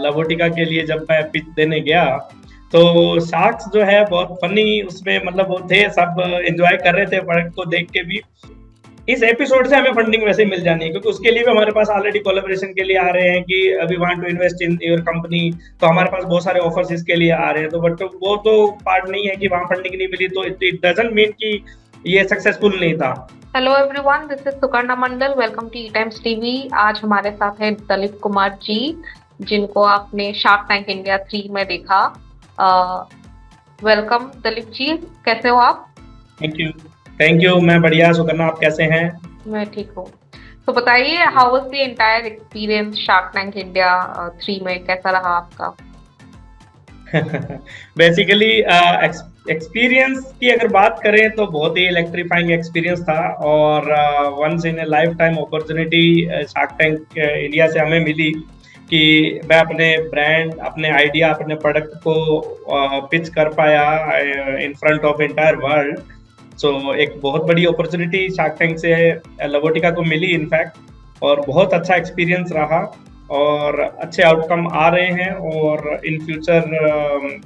लवोटिका के लिए जब मैं पिच देने गया तो साक्स जो है बहुत फनी उसमें मतलब वो थे, सब एंजॉय कर रहे थे प्रोडक्ट को देख के भी। इस एपिसोड से हमें फंडिंग वैसे ही मिल जानी है क्योंकि उसके लिए भी हमारे पास ऑलरेडी कोलैबोरेशन के लिए आ रहे हैं कि we want to invest in your company, तो हमारे पास बहुत सारे ऑफर्स इसके लिए आ रहे हैं। तो बट वो तो पार्ट नहीं है कि वहां फंडिंग नहीं मिली तो इट डजंट मीन कि ये सक्सेसफुल नहीं था। Hello everyone, this is Sukarna Mandal. Welcome to E Times TV. आज हमारे साथ है दलीप कुमार जी, जिनको आपने शार्क टैंक इंडिया 3 में देखा। वेलकम दलीप जी, कैसे हो आप? थैंक यू, मैं बढ़िया। सुकन्ना, आप कैसे हैं? मैं ठीक हूँ। तो बताइए, how was the entire experience shark Tank India 3 में? कैसा रहा आपका? बेसिकली एक्सपीरियंस की अगर बात करें तो बहुत ही इलेक्ट्रीफाइंग एक्सपीरियंस था और once in a life time opportunity Shark Tank India से हमें मिली कि मैं अपने ब्रांड, अपने आइडिया, अपने प्रोडक्ट को पिच कर पाया in front of entire world. So एक बहुत बड़ी अपॉर्चुनिटी शार्क टैंक से लवोटिका को मिली इनफैक्ट, और बहुत अच्छा एक्सपीरियंस रहा और अच्छे आउटकम आ रहे हैं। और in future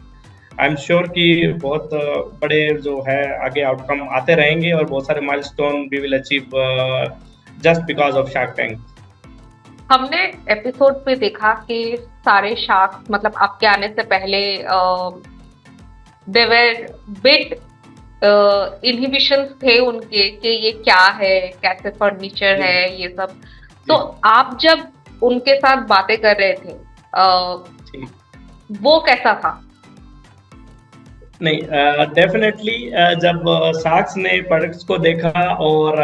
I am sure कि बहुत बड़े जो है आगे आउटकम आते रहेंगे और बहुत सारे milestone we will achieve just because of Shark Tank. हमने एपिसोड पे देखा कि सारे शार्क, मतलब आपके आने से पहले दे वर बिट इनहिबिशंस थे उनके कि ये क्या है, कैसे फर्नीचर है, ये सब। तो आप जब उनके साथ बातें कर रहे थे वो कैसा था? नहीं, डेफिनेटली जब साक्स ने प्रोडक्ट्स को देखा और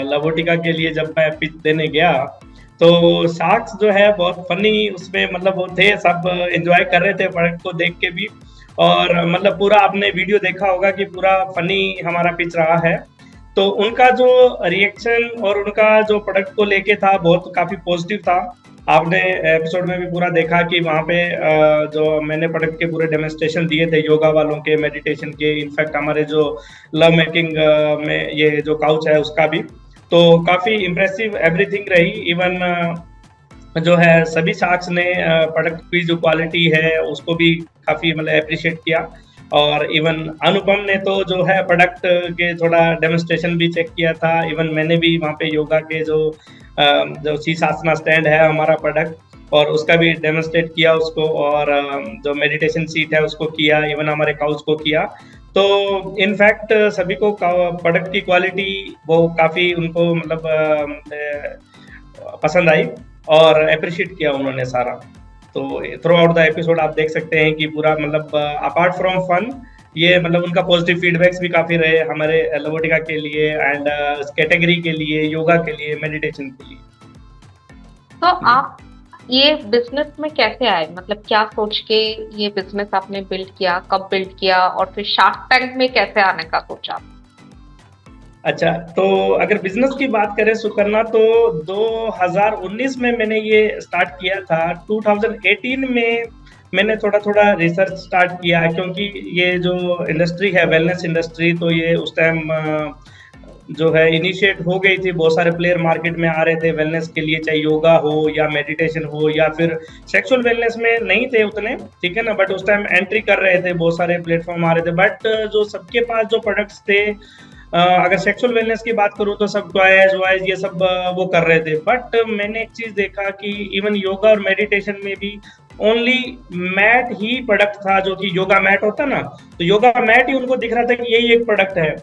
लवोटिका के लिए जब मैं पिच देने गया तो साक्स जो है बहुत फनी उसमें मतलब वो थे, सब एंजॉय कर रहे थे प्रोडक्ट को देख के भी। और मतलब पूरा आपने वीडियो देखा होगा कि पूरा फनी हमारा पिच रहा है। तो उनका जो रिएक्शन और उनका जो प्रोडक्ट को लेके था बहुत काफी पॉजिटिव था। आपने एपिसोड में भी पूरा देखा कि वहाँ पे जो मैंने प्रोडक्ट के पूरे डेमोन्स्ट्रेशन दिए थे योगा वालों के, मेडिटेशन के, इनफैक्ट हमारे जो लव मेकिंग में ये जो काउच है उसका भी। तो काफी इम्प्रेसिव एवरीथिंग रही। इवन जो है सभी शार्क्स ने प्रोडक्ट की जो क्वालिटी है उसको भी काफी मतलब अप्रिशिएट किया। और इवन अनुपम ने तो जो है प्रोडक्ट के थोड़ा डेमोन्स्ट्रेशन भी चेक किया था। इवन मैंने भी वहाँ पे योगा के जो शीर्षासना स्टैंड है हमारा प्रोडक्ट, और उसका भी डेमोन्स्ट्रेट किया उसको, और जो मेडिटेशन सीट है उसको किया, इवन हमारे काउच को किया। तो इनफैक्ट सभी को प्रोडक्ट की क्वालिटी वो काफ़ी उनको मतलब पसंद आई और अप्रिशिएट किया उन्होंने सारा। तो थ्रू आउट द एपिसोड आप देख सकते हैं कि पूरा मतलब अपार्ट फ्रॉम फन ये मतलब उनका पॉजिटिव फीडबैक्स भी काफ़ी रहे हमारे लवोटिका के लिए एंड कैटेगरी के लिए, योगा के लिए, मेडिटेशन के लिए। तो आप ये बिजनेस में कैसे आए? मतलब क्या सोच के ये बिजनेस आपने बिल्ड किया, कब बिल्ड किया, और फिर शार्क टैंक में कैसे आने का सोचा? अच्छा, तो अगर बिजनेस की बात करें सुकन्ना तो 2019 में मैंने ये स्टार्ट किया था। 2018 में मैंने थोड़ा थोड़ा रिसर्च स्टार्ट किया क्योंकि ये जो इंडस्ट्री है वेलनेस इंडस्ट्री, तो ये उस टाइम जो है इनिशिएट हो गई थी। बहुत सारे प्लेयर मार्केट में आ रहे थे वेलनेस के लिए, चाहे योगा हो या मेडिटेशन हो या फिर सेक्सुअल वेलनेस में नहीं थे उतने, ठीक है ना, बट उस टाइम एंट्री कर रहे थे, बहुत सारे प्लेटफॉर्म आ रहे थे। बट जो सबके पास जो प्रोडक्ट्स थे, अगर सेक्सुअल वेलनेस की बात करूँ तो सब टॉयज वॉयज ये सब वो कर रहे थे। बट मैंने एक चीज देखा कि इवन योगा और मेडिटेशन में भी ओनली मैट ही प्रोडक्ट था, जो कि योगा मैट होता ना, तो योगा मैट ही उनको दिख रहा था कि यही एक प्रोडक्ट है।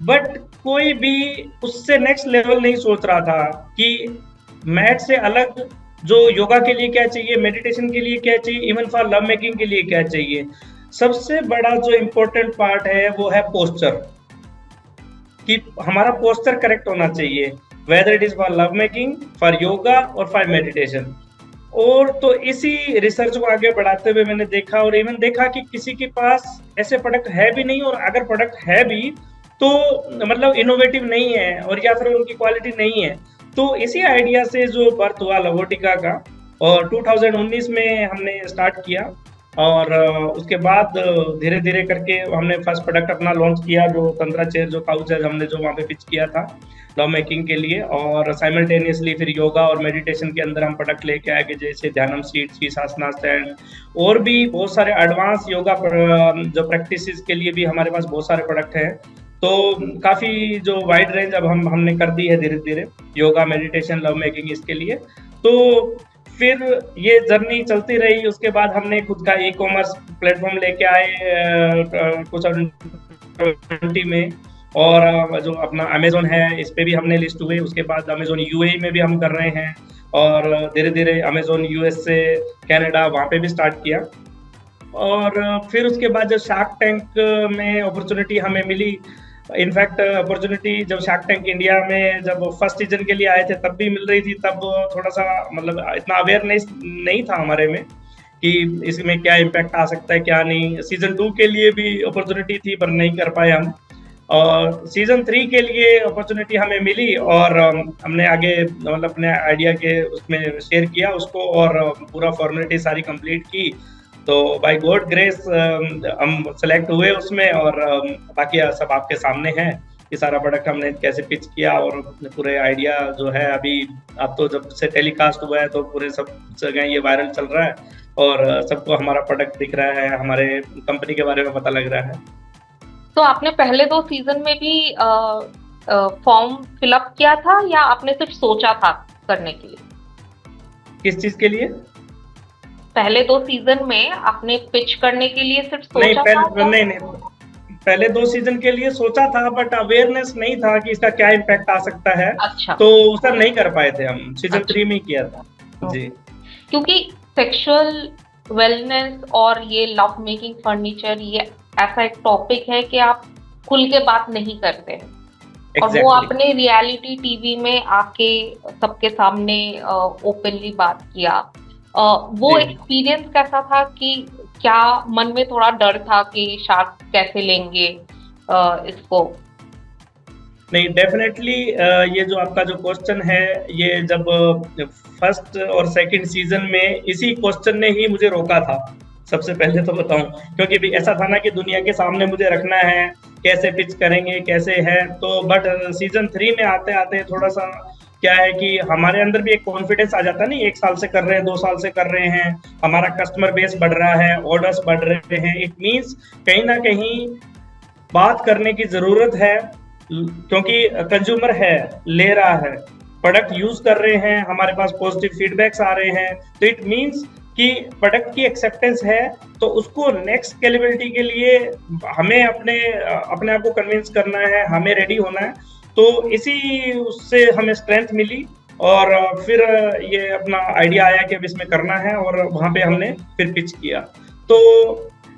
बट कोई भी उससे नेक्स्ट लेवल नहीं सोच रहा था कि मैट से अलग जो योगा के लिए क्या चाहिए, मेडिटेशन के लिए क्या चाहिए, इवन फॉर लव मेकिंग के लिए क्या चाहिए। सबसे बड़ा जो इम्पोर्टेंट पार्ट है वो है पोस्चर, कि हमारा पोस्चर करेक्ट होना चाहिए, whether it is for love making, for yoga और फॉर मेडिटेशन। और तो इसी रिसर्च को आगे बढ़ाते हुए मैंने देखा और इवन देखा कि किसी के पास ऐसे प्रोडक्ट है भी नहीं, और अगर प्रोडक्ट है भी तो मतलब इनोवेटिव नहीं है और या फिर उनकी क्वालिटी नहीं है। तो इसी आइडिया से जो बर्थ हुआ लवोटिका का, और 2019 में हमने स्टार्ट किया। और उसके बाद धीरे-धीरे करके हमने फर्स्ट प्रोडक्ट अपना लॉन्च किया, जो तंद्रा चेयर जो काउच है, हमने जो वहाँ पे पिच किया था लव मेकिंग के लिए। और साइमल्टेनियसली फिर योगा और मेडिटेशन के अंदर हम प्रोडक्ट लेके आए कि जैसे ध्यानम सीट, शीर्षासना स्टैंड, और भी बहुत सारे एडवांस योगा जो प्रैक्टिसेस के लिए भी हमारे पास बहुत सारे प्रोडक्ट हैं। तो काफ़ी जो वाइड रेंज अब हमने कर दी है धीरे-धीरे, योगा, मेडिटेशन, लव मेकिंग इसके लिए। तो फिर ये जर्नी चलती रही, उसके बाद हमने खुद का ई-कॉमर्स प्लेटफ़ॉर्म लेके आए कुछ 20 में। और जो अपना अमेज़न है, इस पे भी हमने लिस्ट हुए। उसके बाद अमेज़न यूएई में भी हम कर रहे हैं, और धीरे-धीरे अमेज़न यूएस से कनाडा वहाँ पे भी स्टार्ट किया। और फिर उसके बाद जब शार्क टैंक में अपॉर्चुनिटी हमें मिली, इनफैक्ट अपॉर्चुनिटी जब शार्क टैंक इंडिया में जब फर्स्ट सीजन के लिए आए थे तब भी मिल रही थी, तब थोड़ा सा मतलब इतना अवेयरनेस नहीं था हमारे में कि इसमें क्या इम्पैक्ट आ सकता है क्या नहीं। सीजन 2 के लिए भी अपॉर्चुनिटी थी पर नहीं कर पाए हम, और सीजन 3 के लिए अपॉर्चुनिटी हमें मिली, और हमने आगे मतलब अपने आइडिया के उसमें शेयर किया उसको, और पूरा फॉर्मेलिटी सारी कंप्लीट की। तो बाय गॉड ग्रेस हम सेलेक्ट हुए उसमें, और बाकी सब आपके सामने है कि सारा प्रोडक्ट हमने कैसे पिच किया, और पूरे आइडिया जो है अभी अब तो जब से टेलीकास्ट हुआ है तो पूरे सब जगह ये वायरल चल रहा है, और सबको हमारा प्रोडक्ट दिख रहा है, हमारे कंपनी के बारे में पता लग रहा है। तो आपने पहले 2 सीजन में भी फॉर्म फिलअप किया था या आपने सिर्फ सोचा था करने के लिए? किस चीज के लिए? पहले 2 सीजन में आपने पिच करने के लिए सिर्फ नहीं, सोचा था? नहीं, पहले 2 सीजन के लिए सोचा था, बट अवेयरनेस नहीं था कि इसका क्या इम्पैक्ट आ सकता है। अच्छा। तो उसका नहीं कर पाए थे हम, सीजन अच्छा। 3 में ही किया था जी। क्योंकि सेक्सुअल वेलनेस और ये लव मेकिंग फर्नीचर, ये ऐसा एक टॉपिक है कि आप खुल के बात नहीं करते हैं। और वो आपने रियलिटी टीवी में आके सबके सामने ओपनली बात किया। वो एक्सपीरियंस कैसा था? कि क्या मन में थोड़ा डर था कि शार्क कैसे लेंगे इसको? नहीं, डेफिनेटली ये जो आपका जो क्वेश्चन है, ये जब फर्स्ट और सेकंड सीजन में इसी क्वेश्चन ने ही मुझे रोका था, सबसे पहले तो बताऊं, क्योंकि भी ऐसा था ना कि दुनिया के सामने मुझे रखना है, कैसे पिच करेंगे, कैसे है। तो बट सीजन 3 में आते आते थोड़ा सा क्या है कि हमारे अंदर भी एक कॉन्फिडेंस आ जाता है, नहीं 1 साल से कर रहे हैं, 2 साल से कर रहे हैं, हमारा कस्टमर बेस बढ़ रहा है, ऑर्डर्स बढ़ रहे हैं, इट मीन्स कहीं ना कहीं बात करने की जरूरत है, क्योंकि कंज्यूमर है, ले रहा है, प्रोडक्ट यूज कर रहे हैं, हमारे पास पॉजिटिव फीडबैक्स आ रहे हैं, तो इट मीन्स कि प्रोडक्ट की एक्सेप्टेंस है। तो उसको नेक्स्ट स्केलेबिलिटी के लिए हमें अपने आप को कन्विंस करना है, हमें रेडी होना है। तो इसी उससे हमें स्ट्रेंथ मिली, और फिर ये अपना आइडिया आया कि अब इसमें करना है, और वहां पे हमने फिर पिच किया। तो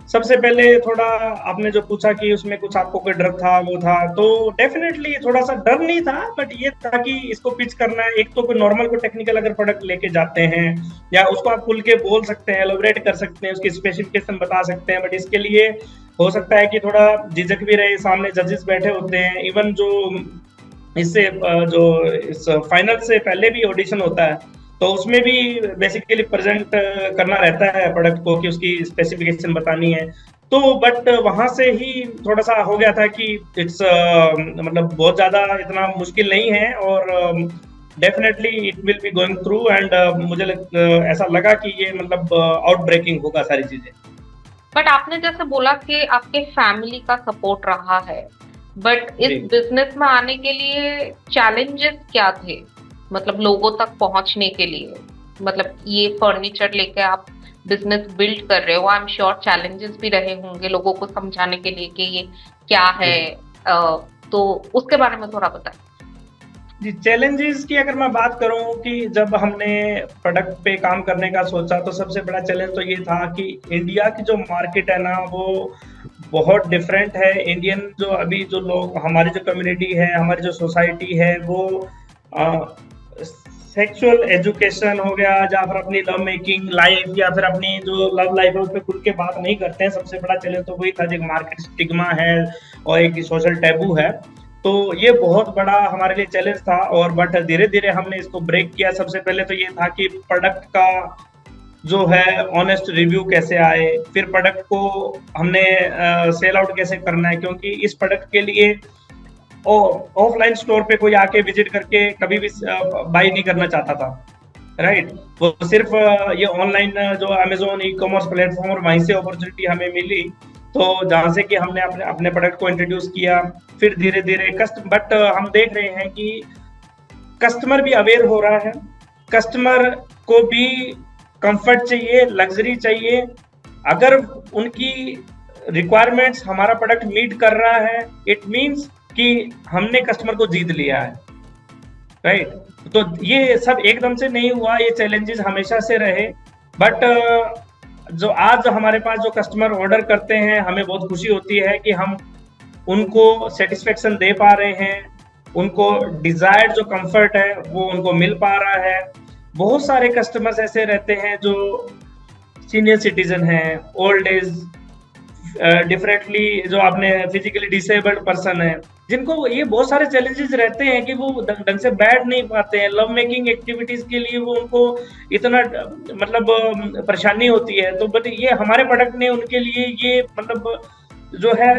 सबसे पहले थोड़ा आपने जो पूछा कि उसमें कुछ आपको कोई डर था, वो था, तो डेफिनेटली थोड़ा सा डर नहीं था, बट ये था कि इसको पिच करना है। एक तो कोई नॉर्मल को टेक्निकल अगर प्रोडक्ट लेके जाते हैं, या उसको आप खुल के बोल सकते हैं, एलोबरेट कर सकते हैं, उसकी स्पेसिफिकेशन बता सकते हैं, बट इसके लिए हो सकता है कि थोड़ा झिझक भी रहे, सामने जजेस बैठे होते हैं, इवन जो इससे जो इस फाइनल से पहले भी ऑडिशन होता है, तो उसमें भी बेसिकली प्रेजेंट करना रहता है प्रोडक्ट को कि उसकी स्पेसिफिकेशन बतानी है। तो बट वहां से ही थोड़ा सा हो गया था कि इट्स मतलब बहुत ज्यादा इतना मुश्किल नहीं है, और definitely it will be going through, and मुझे ऐसा लगा कि ये मतलब आउट ब्रेकिंग होगा सारी चीजें। बट आपने जैसे बोला कि आपके फैमिली का सपोर्ट रहा है, बट इस बिजनेस में आने के लिए चैलेंजेस क्या थे? मतलब लोगों तक पहुंचने के लिए, मतलब ये फर्नीचर लेके आप बिजनेस बिल्ड कर रहे हो, आई एम श्योर चैलेंजेस भी रहे होंगे लोगों को समझाने के लिए कि ये क्या है। तो उसके बारे में थोड़ा बताएं। जी, चैलेंजेस की अगर मैं बात करूं कि जब हमने प्रोडक्ट पे काम करने का सोचा, तो सबसे बड़ा चैलेंज तो ये था कि इंडिया की जो मार्केट है ना, वो बहुत डिफरेंट है। इंडियन जो अभी जो लोग, हमारी जो कम्युनिटी है, हमारी जो सोसाइटी है, वो सेक्सुअल एजुकेशन हो गया, या फिर अपनी लव मेकिंग लाइफ, या फिर अपनी जो लव लाइफ है उस पर खुल के बात नहीं करते हैं। सबसे बड़ा चैलेंज तो वही था, जो मार्केट स्टिग्मा है और एक सोशल टैबू है। तो ये बहुत बड़ा हमारे लिए चैलेंज था, और बट धीरे धीरे हमने इसको ब्रेक किया। सबसे पहले तो ये था कि प्रोडक्ट का जो है ऑनेस्ट रिव्यू कैसे आए, फिर प्रोडक्ट को हमने सेल आउट कैसे करना है, क्योंकि इस प्रोडक्ट के लिए ऑफलाइन स्टोर पे कोई आके विजिट करके कभी भी बाई नहीं करना चाहता था, राइट। वो सिर्फ ये ऑनलाइन जो अमेजोन ई कॉमर्स प्लेटफॉर्म, और वहीं से अपॉर्चुनिटी हमें मिली, तो जहां से कि हमने अपने अपने प्रोडक्ट को इंट्रोड्यूस किया। फिर धीरे धीरे बट हम देख रहे हैं कि कस्टमर भी अवेयर हो रहा है, कस्टमर को भी कंफर्ट चाहिए, लग्जरी चाहिए। अगर उनकी रिक्वायरमेंट्स हमारा प्रोडक्ट मीट कर रहा है, इट मींस कि हमने कस्टमर को जीत लिया है, राइट। तो ये सब एकदम से नहीं हुआ, ये चैलेंजेस हमेशा से रहे। बट जो आज हमारे पास जो कस्टमर ऑर्डर करते हैं, हमें बहुत खुशी होती है कि हम उनको सेटिस्फेक्शन दे पा रहे हैं, उनको डिजायर्ड जो कंफर्ट है वो उनको मिल पा रहा है। बहुत सारे कस्टमर्स ऐसे रहते हैं जो सीनियर सिटीजन हैं, ओल्ड एज, डिफरेंटली जो आपने फिजिकली डिसेबल्ड पर्सन है, जिनको ये बहुत सारे चैलेंजेस रहते हैं कि वो ढंग से बैठ नहीं पाते हैं। लव मेकिंग एक्टिविटीज के लिए वो उनको इतना मतलब परेशानी होती है। तो बट ये हमारे प्रोडक्ट ने उनके लिए ये मतलब जो है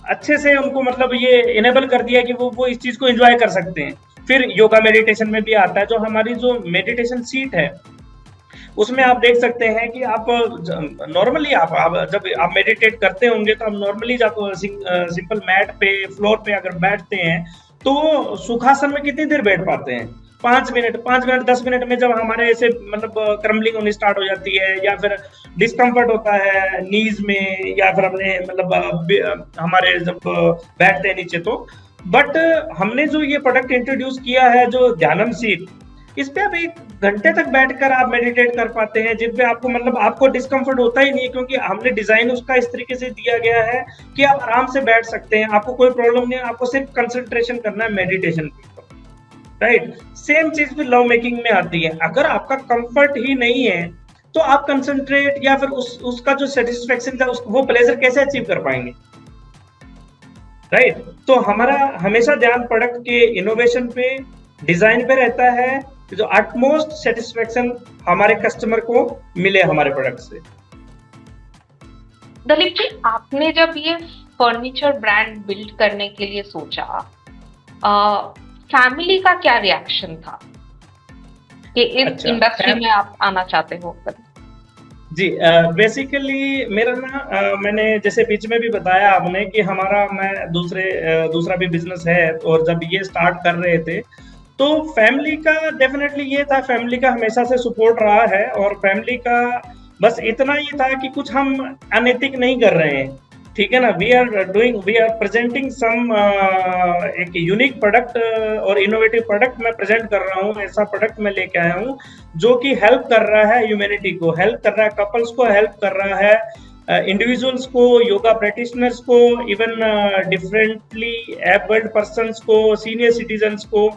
अच्छे से उनको मतलब ये इनेबल कर दिया कि वो इस चीज को एंजॉय कर सकते हैं। फिर योगा मेडिटेशन में भी आता है, जो हमारी जो मेडिटेशन सीट है उसमें आप देख सकते हैं कि आप नॉर्मली आप जब आप मेडिटेट करते होंगे तो आप नॉर्मली जब सिंपल मैट पे फ्लोर पे अगर बैठते हैं तो सुखासन में कितनी देर बैठ पाते हैं? 5 मिनट 10 मिनट में जब हमारे ऐसे मतलब क्रम्बलिंग होनी स्टार्ट हो जाती है, या फिर डिस्कम्फर्ट होता है नीज में, या फिर अपने मतलब हमारे जब बैठते हैं नीचे तो। बट हमने जो ये प्रोडक्ट इंट्रोड्यूस किया है जो ध्यानम सीट, इस पे आप 1 घंटे तक बैठकर आप मेडिटेट कर पाते हैं, जिन पे आपको मतलब आपको डिस्कम्फर्ट होता ही नहीं है, क्योंकि हमने डिजाइन उसका इस तरीके से दिया गया है कि आप आराम से बैठ सकते हैं, आपको कोई प्रॉब्लम नहीं है, आपको सिर्फ कंसंट्रेशन करना है मेडिटेशन पे, राइट। सेम चीज भी लव मेकिंग में आती है। अगर आपका कंफर्ट ही नहीं है तो आप कंसंट्रेट या फिर उसका जो सेटिस्फेक्शन था वो प्लेजर कैसे अचीव कर पाएंगे, राइट। तो हमारा हमेशा ध्यान प्रोडक्ट के इनोवेशन पे, डिजाइन पे रहता है, जो अटमोस्ट सेटिस्फेक्शन हमारे कस्टमर को मिले हमारे प्रोडक्ट से। दलीप जी, आपने जब ये फर्नीचर ब्रांड बिल्ड करने के लिए सोचा, फैमिली का क्या रिएक्शन था कि इस इंडस्ट्री में आप आना चाहते हो? जी, बेसिकली मेरा ना मैंने जैसे बीच में भी बताया आपने कि हमारा मैं दूसरा भी बिजनेस है, और जब ये स्टार्ट कर रहे थे तो फैमिली का डेफिनेटली ये था, फैमिली का हमेशा से सपोर्ट रहा है, और फैमिली का बस इतना ही था कि कुछ हम अनैतिक नहीं कर रहे हैं, ठीक है ना। वी आर प्रेजेंटिंग सम एक यूनिक प्रोडक्ट और इनोवेटिव प्रोडक्ट मैं प्रेजेंट कर रहा हूँ। ऐसा प्रोडक्ट मैं लेके आया हूँ जो कि हेल्प कर रहा है ह्यूमैनिटी को, हेल्प कर रहा है कपल्स को, हेल्प कर रहा है इंडिविजुअल्स को, योगा प्रैक्टिशनर्स को, इवन डिफरेंटली एबल्ड पर्सन्स को, सीनियर सिटीजन्स को,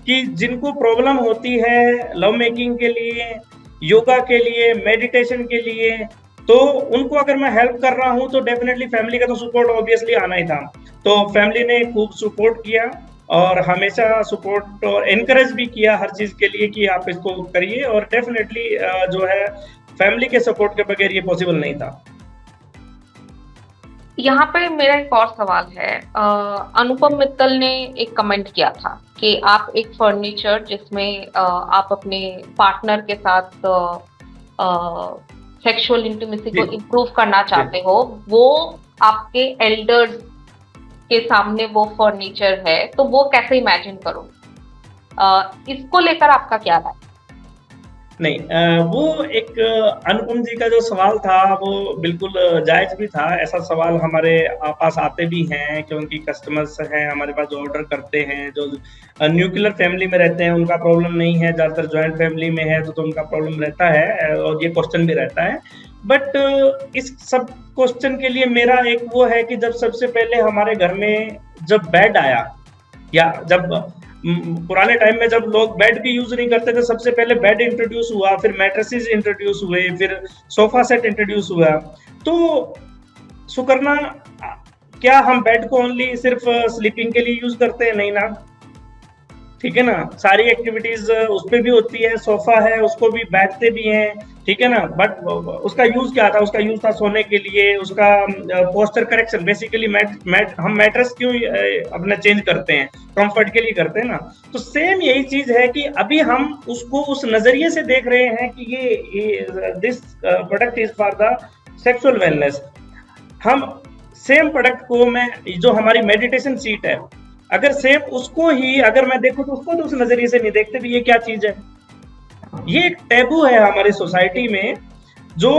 कि जिनको प्रॉब्लम होती है लव मेकिंग के लिए, योगा के लिए, मेडिटेशन के लिए, तो उनको अगर मैं हेल्प कर रहा हूं तो डेफिनेटली फैमिली का तो सपोर्ट ऑब्वियसली आना ही था। तो फैमिली ने खूब सपोर्ट किया, और हमेशा सपोर्ट और एनकरेज भी किया हर चीज के लिए कि आप इसको करिए, और डेफिनेटली जो है फैमिली के सपोर्ट के बगैर ये पॉसिबल नहीं था। यहाँ पे मेरा एक और सवाल है। अनुपम मित्तल ने एक कमेंट किया था कि आप एक फर्नीचर जिसमें आप अपने पार्टनर के साथ सेक्सुअल इंटीमेसी को इम्प्रूव करना चाहते हो, वो आपके एल्डर्स के सामने वो फर्नीचर है, तो वो कैसे इमेजिन करो? इसको लेकर आपका क्या राय? नहीं, वो एक अनुपम जी का जो सवाल था वो बिल्कुल जायज भी था। ऐसा सवाल हमारे पास आते भी हैं, क्योंकि कस्टमर्स हैं हमारे पास जो ऑर्डर करते हैं, जो न्यूक्लियर फैमिली में रहते हैं उनका प्रॉब्लम नहीं है, ज़्यादातर जॉइंट फैमिली में है तो उनका प्रॉब्लम रहता है, और ये क्वेश्चन भी रहता है। बट इस सब क्वेश्चन के लिए मेरा एक वो है कि जब सबसे पहले हमारे घर में जब बेड आया, या जब पुराने टाइम में जब लोग बेड भी यूज नहीं करते थे, सबसे पहले बेड इंट्रोड्यूस हुआ, फिर मैट्रेसेस इंट्रोड्यूस हुए, फिर सोफा सेट इंट्रोड्यूस हुआ। तो सुकरना, क्या हम बेड को ओनली सिर्फ स्लीपिंग के लिए यूज करते हैं? नहीं ना, ठीक है ना, सारी एक्टिविटीज उस पे भी होती है, सोफा है उसको भी बैठते भी हैं, ठीक है ना। बट उसका यूज क्या था, उसका यूज था सोने के लिए, उसका पोस्चर करेक्शन, बेसिकली हम मैट्रेस क्यों अपना चेंज करते हैं, कंफर्ट के लिए करते हैं ना। तो सेम यही चीज है कि अभी हम उसको उस नजरिए से देख रहे हैं कि ये this product is for the sexual wellness. हम सेम प्रोडक्ट को, मैं जो हमारी मेडिटेशन सीट है, अगर सेम उसको ही अगर मैं देखूं तो उसको तो उस नजरिए से नहीं देखते भी ये क्या चीज है। ये एक टैबू है हमारी सोसाइटी में, जो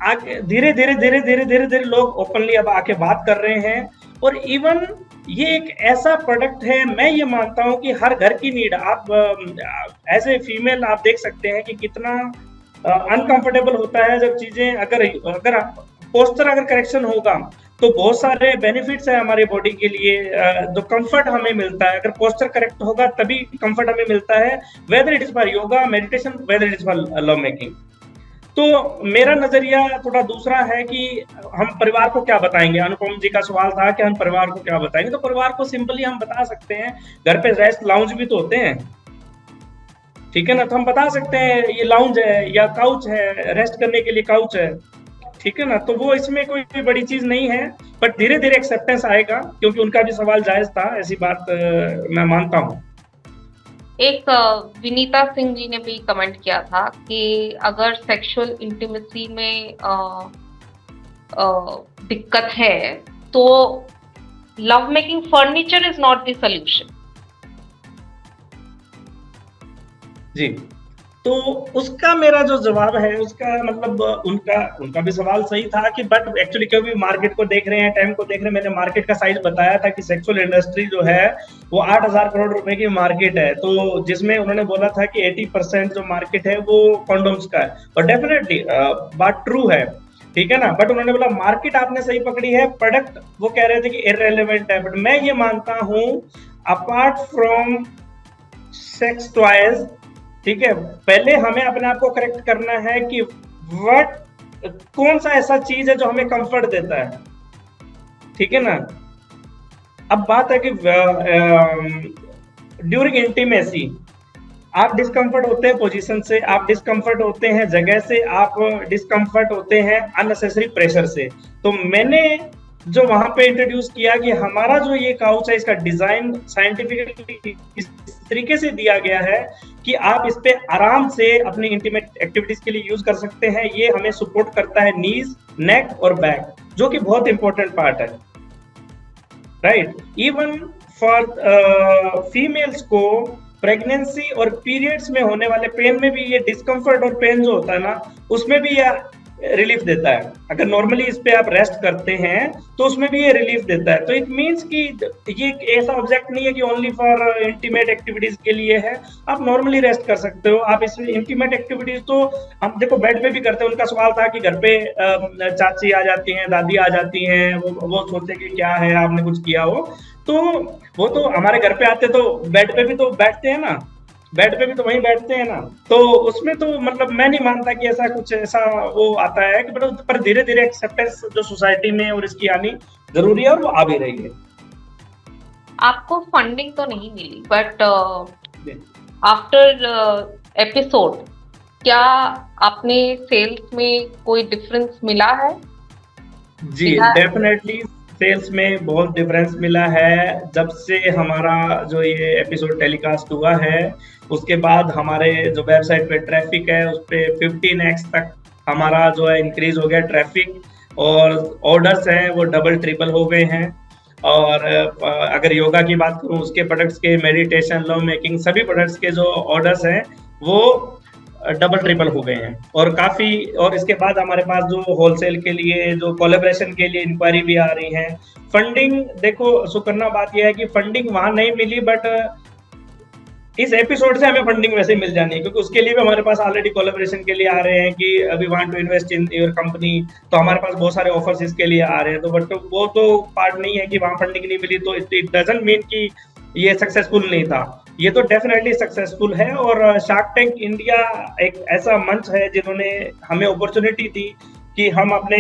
आगे धीरे धीरे धीरे धीरे धीरे धीरे लोग ओपनली अब आके बात कर रहे हैं। और इवन ये एक ऐसा प्रोडक्ट है, मैं ये मानता हूं कि हर घर की नीड, आप एज ए फीमेल आप देख सकते हैं कि कितना अनकंफर्टेबल होता है जब चीजें, अगर अगर पोस्चर अगर करेक्शन होगा तो बहुत सारे बेनिफिट्स है हमारी बॉडी के लिए, जो कंफर्ट हमें मिलता है, अगर पोस्चर करेक्ट होगा तभी कंफर्ट हमें मिलता है, whether it is for yoga, meditation, whether it is for love making. तो मेरा नजरिया थोड़ा दूसरा है कि हम परिवार को क्या बताएंगे। अनुपम जी का सवाल था कि हम परिवार को क्या बताएंगे, तो परिवार को सिंपली हम बता सकते हैं, घर पे रेस्ट लाउंज भी तो होते हैं, ठीक है ना, तो हम बता सकते हैं ये लाउंज है या काउच है, रेस्ट करने के लिए काउच है, ठीक है ना। तो वो इसमें कोई बड़ी चीज नहीं है, बट धीरे धीरे एक्सेप्टेंस आएगा, क्योंकि उनका भी सवाल जायज था, ऐसी बात मैं मानता हूँ। एक विनीता सिंह जी ने भी कमेंट किया था कि अगर सेक्सुअल इंटीमेसी में दिक्कत है तो love making furniture is not the solution. जी, तो उसका मेरा जो जवाब है, उसका मतलब उनका भी सवाल सही था कि बट एक्चुअली क्योंकि मार्केट को देख रहे हैं, टाइम को देख रहे हैं, मैंने मार्केट का साइज बताया था कि सेक्सुअल इंडस्ट्री जो है वो 8,000 करोड़ रुपए की मार्केट है, तो जिसमें उन्होंने बोला था कि 80% जो मार्केट है वो कॉन्डोम्स का है, और डेफिनेटली बात ट्रू है, ठीक है ना। बट उन्होंने बोला मार्केट आपने सही पकड़ी है, प्रोडक्ट वो कह रहे थे कि इररेलेवेंट है। बट मैं ये मानता हूं, अपार्ट फ्रॉम सेक्स टॉयज, ठीक है, पहले हमें अपने आप को करेक्ट करना है कि व्हाट, कौन सा ऐसा चीज है जो हमें कंफर्ट देता है, ठीक है ना। अब बात है कि ड्यूरिंग इंटीमेसी आप डिस्कम्फर्ट होते हैं पोजीशन से, आप डिस्कम्फर्ट होते हैं जगह से, आप डिस्कम्फर्ट होते हैं अननेसेसरी प्रेशर से। तो मैंने जो वहां पे इंट्रोड्यूस किया कि हमारा जो ये काउच है, इसका डिजाइन साइंटिफिकली इस तरीके से दिया गया है कि आप इस पे आराम से अपनी इंटीमेट एक्टिविटीज के लिए यूज कर सकते हैं। ये हमें सपोर्ट करता है नीज, नेक और बैक, जो कि बहुत इंपॉर्टेंट पार्ट है, राइट। इवन फॉर फीमेल्स को प्रेगनेंसी और पीरियड्स में होने वाले पेन में भी ये डिस्कम्फर्ट और पेन जो होता है ना, उसमें भी ये रिलीफ देता है। अगर नॉर्मली इस पे आप रेस्ट करते हैं तो उसमें भी ये रिलीफ देता है। तो इट मींस कि ये ऐसा ऑब्जेक्ट नहीं है कि ओनली फॉर इंटीमेट एक्टिविटीज के लिए है, आप नॉर्मली रेस्ट कर सकते हो। आप इसमें इंटीमेट एक्टिविटीज तो हम देखो बेड पे भी करते हैं। उनका सवाल था कि घर पे चाची आ जाती हैं, दादी आ जाती हैं, वो सोचते कि क्या है आपने कुछ किया हो, तो वो तो हमारे घर पे आते तो बेड पे भी तो बैठते हैं ना, बेड पे भी तो वहीं बैठते हैं ना। तो उसमें तो मतलब मैं नहीं मानता कि ऐसा कुछ ऐसा वो आता है कि पर धीरे धीरे एक्सेप्टेंस जो सोसाइटी में और इसकी आनी जरूरी है, और वो आ भी रही है। आपको फंडिंग तो नहीं मिली, बट आफ्टर एपिसोड क्या आपने सेल्स में कोई डिफरेंस मिला है? जी डेफिनेटली सेल्स में बहुत डिफरेंस मिला है। जब से हमारा जो ये एपिसोड टेलीकास्ट हुआ है, उसके बाद हमारे जो वेबसाइट पे ट्रैफिक है उस पे 15x तक हमारा जो है इंक्रीज हो गया ट्रैफिक, और ऑर्डर्स हैं वो डबल ट्रिपल हो गए हैं। और अगर योगा की बात करूं, उसके प्रोडक्ट्स के, मेडिटेशन, लव मेकिंग, सभी प्रोडक्ट्स के जो ऑर्डर्स हैं वो डबल ट्रिपल हो गए हैं, और काफी। और इसके बाद हमारे पास जो होलसेल के लिए, जो कोलैबोरेशन के लिए इंक्वायरी भी आ रही है। फंडिंग देखो सुकन्ना, बात यह है कि फंडिंग वहां नहीं मिली, बट इस एपिसोड से हमें फंडिंग वैसे ही मिल जानी है, क्योंकि उसके लिए भी हमारे पास ऑलरेडी कोलैबोरेशन के लिए आ रहे हैं कि अभी want to invest in your company, तो हमारे पास बहुत सारे ऑफर्स इसके लिए आ रहे हैं। तो बट वो तो पार्ट नहीं है कि वहां फंडिंग नहीं मिली तो इट डजंट मीन कि ये सक्सेसफुल नहीं था। ये तो डेफिनेटली सक्सेसफुल है। और शार्क टैंक इंडिया एक ऐसा मंच है जिन्होंने हमें अपॉर्चुनिटी दी कि हम अपने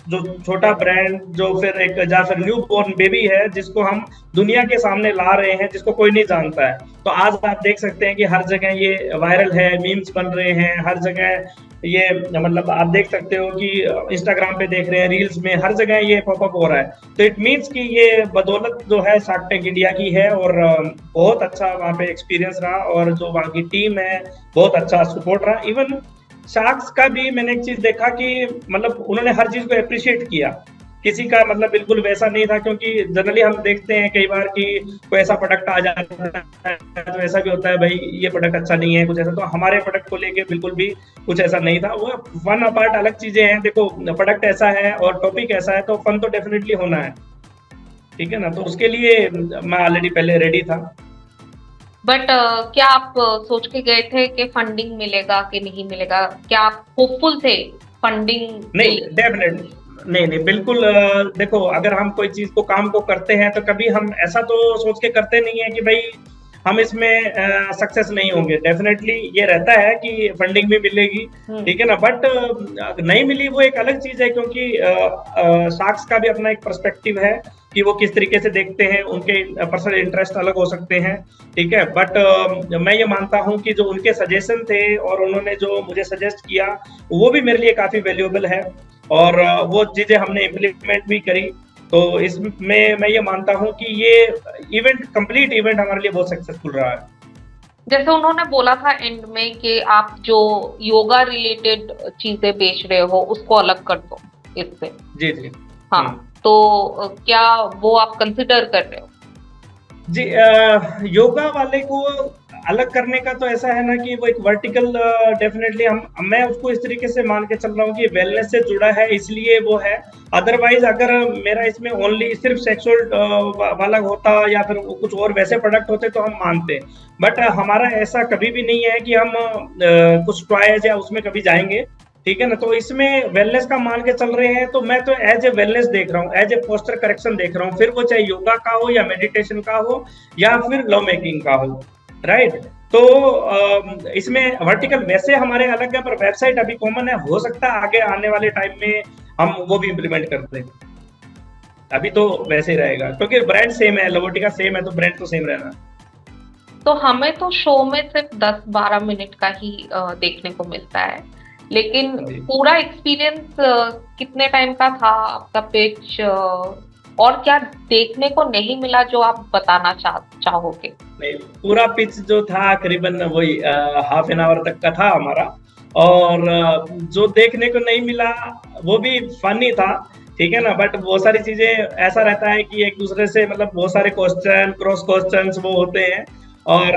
जो छोटा ब्रांड, जो फिर एक या फिर न्यू बॉर्न बेबी है, जिसको हम दुनिया के सामने ला रहे हैं, जिसको कोई नहीं जानता है। तो आज आप देख सकते हैं कि हर जगह ये वायरल है, मीम्स बन रहे हैं, हर जगह ये मतलब आप देख सकते हो कि इंस्टाग्राम पे देख रहे हैं, रील्स में, हर जगह ये पॉपअप हो रहा है। तो इट मीन्स कि ये बदौलत जो है शार्क टैंक इंडिया की है, और बहुत अच्छा वहाँ पे एक्सपीरियंस रहा, और जो वहाँ की टीम है बहुत अच्छा सपोर्ट रहा। इवन शार्क्स का भी मैंने एक चीज देखा कि मतलब उन्होंने हर चीज को अप्रिशिएट किया। किसी का मतलब बिल्कुल वैसा नहीं था, क्योंकि जनरली हम देखते हैं कई बार कि कोई ऐसा प्रोडक्ट आ जाता है तो ऐसा भी होता है भाई ये प्रोडक्ट अच्छा नहीं है, कुछ ऐसा। तो हमारे प्रोडक्ट को लेके बिल्कुल भी कुछ ऐसा नहीं था। वो फन अपार्ट अलग चीजें हैं, देखो प्रोडक्ट ऐसा है और टॉपिक ऐसा है, तो फन तो डेफिनेटली होना है, ठीक है ना। तो उसके लिए मैं ऑलरेडी पहले रेडी था। बट क्या आप सोच के गए थे कि फंडिंग मिलेगा कि नहीं मिलेगा? क्या आप होपफुल थे फंडिंग के नहीं, लिए? डेफिनेटली नहीं, नहीं, बिल्कुल। देखो, अगर हम कोई चीज को काम को करते हैं तो कभी हम ऐसा तो सोच के करते नहीं है कि भाई हम इसमें सक्सेस नहीं होंगे। डेफिनेटली ये रहता है कि फंडिंग भी मिलेगी, हम्म। ठीक है ना। बट नहीं मिली वो एक अलग चीज है, क्योंकि शार्क्स का भी अपना एक पर्सपेक्टिव है कि वो किस तरीके से देखते हैं, उनके पर्सनल इंटरेस्ट अलग हो सकते हैं, ठीक है। बट मैं ये मानता हूँ कि जो उनके सजेशन थे और उन्होंने जो मुझे सजेस्ट किया, वो भी मेरे लिए काफी वैल्यूएबल है, और वो चीजें हमने इम्प्लीमेंट भी करी। तो इसमें मैं ये मानता हूँ कि ये कंप्लीट इवेंट हमारे लिए बहुत सक्सेसफुल रहा है। जैसे उन्होंने बोला था एंड में कि आप जो योगा रिलेटेड चीजें बेच रहे हो उसको अलग कर दो इससे। जी, जी। हाँ, हम्म। तो क्या वो आप कंसिडर कर रहे हो? जी, योगा वाले को अलग करने का तो ऐसा है ना कि वो एक वर्टिकल, डेफिनेटली मैं उसको इस तरीके से मान के चल रहा हूँ कि वेलनेस से जुड़ा है, इसलिए वो है। अदरवाइज अगर मेरा इसमें ओनली सिर्फ सेक्सुअल वाला होता या फिर कुछ और वैसे प्रोडक्ट होते तो हम मानते। बट हमारा ऐसा कभी भी नहीं है कि हम कुछ टॉयज या उसमें कभी जाएंगे, ठीक है ना। तो इसमें वेलनेस का मान के चल रहे हैं, तो मैं तो एज ए वेलनेस देख रहा हूँ, एज ए पोस्टर करेक्शन देख रहा हूँ, फिर वो चाहे योगा का हो या मेडिटेशन का हो या फिर लव मेकिंग का हो, राइट। तो इसमें वर्टिकल वैसे हमारे अलग है, पर वेबसाइट अभी कॉमन है, हो सकता है आगे आने वाले टाइम में हम वो भी इम्प्लीमेंट कर दें। अभी तो वैसे ही रहेगा, क्योंकि ब्रांड सेम है, लवोटिका सेम है, तो ब्रांड तो सेम रहना। तो हमें तो शो में सिर्फ 10-12 मिनट का ही देखने को मिलता है, लेकिन जी। पूरा एक्सपीरियंस कितने टाइम का था आपका पिच? और क्या देखने को नहीं मिला जो आप बताना चाहोगे? नहीं, पूरा पिच जो था करीबन वही हाफ एन आवर तक का था हमारा, और जो देखने को नहीं मिला वो भी फनी था, ठीक है ना। बट बहुत सारी चीजें ऐसा रहता है कि एक दूसरे से मतलब बहुत सारे क्वेश्चन, क्रॉस क्वेश्चंस वो होते हैं, और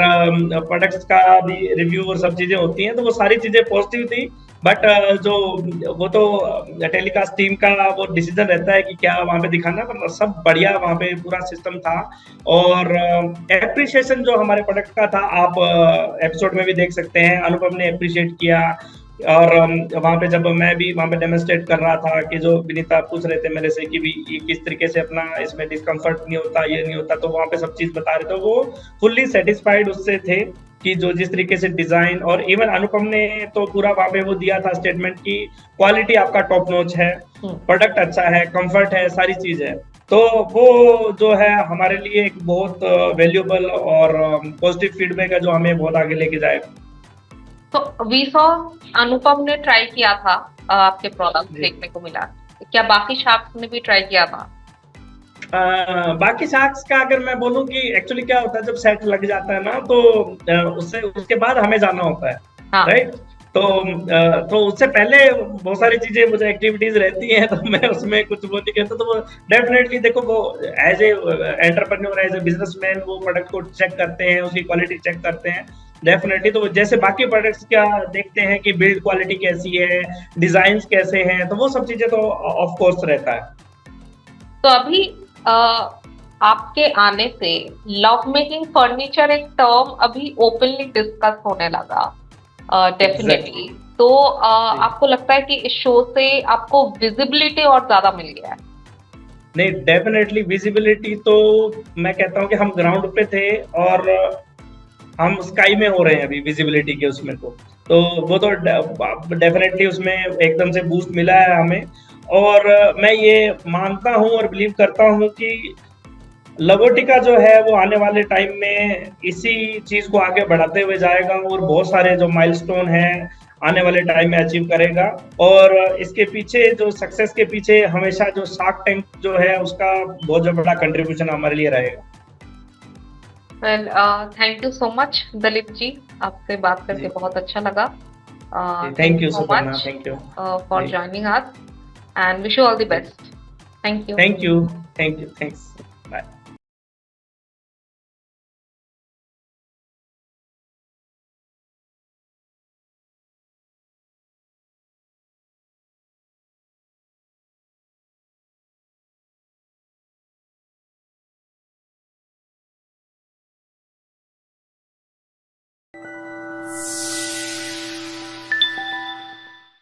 प्रोडक्ट्स का भी रिव्यू और सब चीजें होती हैं, तो वो सारी चीजें पॉजिटिव थी। बट जो वो तो टेलीकास्ट टीम का वो डिसीजन रहता है कि क्या वहां पे दिखाना, पर सब बढ़िया वहां पे पूरा सिस्टम था। और एप्रिसिएशन जो हमारे प्रोडक्ट का था, आप एपिसोड में भी देख सकते हैं, अनुपम ने अप्रिशिएट किया। और वहां पे जब मैं भी वहां पे डेमोन्स्ट्रेट कर रहा था कि जो विनीता पूछ रहे थे मेरे से कि भी ये किस तरीके से अपना इसमें डिस्कम्फर्ट नहीं होता, ये नहीं होता, तो वहां पे सब चीज बता रहे थे, वो फुल्ली सेटिस्फाइड उससे थे कि जो जिस तरीके से डिजाइन, और इवन अनुपम ने तो पूरा वहां पे वो दिया था स्टेटमेंट की क्वालिटी आपका टॉप नॉच है, प्रोडक्ट अच्छा है, कंफर्ट है, सारी चीज है। तो वो जो है हमारे लिए एक बहुत वैल्यूएबल और पॉजिटिव फीडबैक है, जो हमें बहुत आगे लेके जाएगा। तो वी सॉ अनुपम ने ट्राई किया था, आपके प्रोडक्ट जी। देखने को मिला। क्या बाकी शार्क्स ने भी ट्राई किया था? बाकी शार्क्स का अगर मैं बोलूं कि एक्चुअली क्या होता है, जब सेट लग जाता है ना, तो उससे उसके बाद हमें जाना होता है, हाँ। राइट। तो उससे पहले बहुत सारी चीजें मुझे एक्टिविटीज रहती हैं, तो मैं उसमें कुछ वो नहीं कहता। तो वो डेफिनेटली देखो, वो as a entrepreneur, as a businessman, वो प्रोडक्ट को चेक करते हैं, उसकी क्वालिटी चेक करते हैं डेफिनेटली। तो जैसे बाकी प्रोडक्ट्स क्या देखते हैं कि बिल्ड क्वालिटी कैसी है, डिजाइन कैसे हैं, तो वो सब चीजें तो ऑफ कोर्स रहता है। तो अभी आपके आने से लव मेकिंग फर्नीचर एक टर्म अभी ओपनली डिस्कस होने लगा, डेफिनेटली। तो आपको लगता है कि इस शो से आपको विजिबिलिटी और ज्यादा मिल गया है? नहीं, डेफिनेटली विजिबिलिटी तो मैं कहता हूँ कि हम ग्राउंड पे थे, और हम स्काई में हो रहे हैं अभी विजिबिलिटी के उसमें तो वो तो डेफिनेटली उसमें एकदम से बूस्ट मिला है हमें। और मैं ये मानता हूँ और बिलीव करता हूँ कि लवोटिका जो है वो आने वाले टाइम में इसी चीज को आगे बढ़ाते हुए जाएगा और बहुत सारे जो माइलस्टोन हैं आने वाले टाइम में अचीव करेगा। और इसके पीछे जो सक्सेस के पीछे हमेशा जो शार्क टैंक जो है उसका बहुत जो बड़ा कंट्रीब्यूशन हमारे लिए रहेगा। Well, thank you so much Dalip ji, आपसे बात करके जी बहुत अच्छा लगा। जी, thank thank you you so Suparna, much thank you. For जी joining us and wish you all the जी, best. Thank you. Thank you, thank you, thanks, bye.